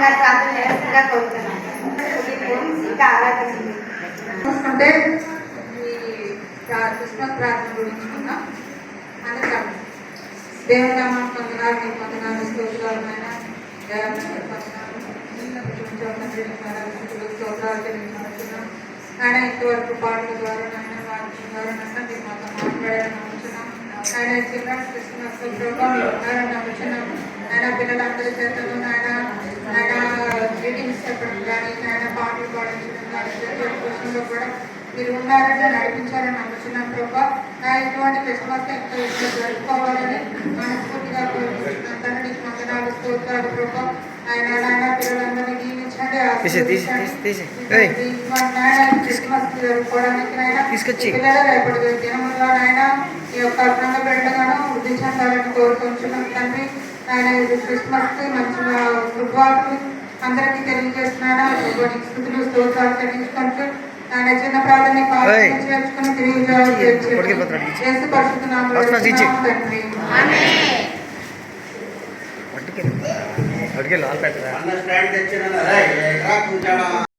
గారు ప్రార్థన చేయాల్సిందిగా కోరుతున్నాను. ఇంకా ఆరాధించింది చూసుకుంటే ఈ క్రిస్మస్ ప్రార్థన గురించి ఉన్నాం. అందుకే దేవనామా పొందనాలు, మీ పొందనాలు, స్తోత్రాలు నాయన, దేవనామా పొందనాలు, స్తోత్రాలు చెల్లించుకుంటున్నాం ఆయన. ఇంతవరకు పాటల ద్వారా నాయన, వాక్యం ద్వారా నాయన మీరు మాతో మాట్లాడాలని నమ్ముతున్నాం ఆయన. చిల్డ్రన్స్ క్రిస్మస్ ప్రోగ్రామ్ ఉన్నారని నమ్ముతున్నాం ఆయన. పిల్లలందరి చేతను నాయన గ్రీటింగ్స్ చెప్పడం కానీ నాయన, పాటలు పాడించడం కానీ ప్రతి కూడా మీరు ఉన్నారని నడిపించాలని నమ్ముతున్నాం ప్రభా. ఇటువంటి క్రిస్మస్ ఎంతో జరుపుకోవాలని మనస్ఫూర్తిగా కోరుకుంటున్నాం తండ్రి. నీకు వందనాలు, స్తోత్రాలు ప్రభా. ఆయన పిల్లలందరినీ దీవించండి, క్రిస్మస్ జరుపుకోవడానికి పిల్లలు రేపటి దినములో ఆయన ఈ యొక్క క్రమ బిడ్డగాను వృద్ధి చెందాలని కోరుకుంటున్నాం తండ్రి. ఆయన క్రిస్మస్ మంచిగా శుభవార్తలు అందరికీ తెలియజేస్తున్నాడు. స్థుతులు, స్తోత్రాలు చెల్లించుకుంటూ ఆయన చిన్న ప్రార్థన చేర్చుకుని తిరిగి చేసి పరిశుద్ధనామములో తండ్రి.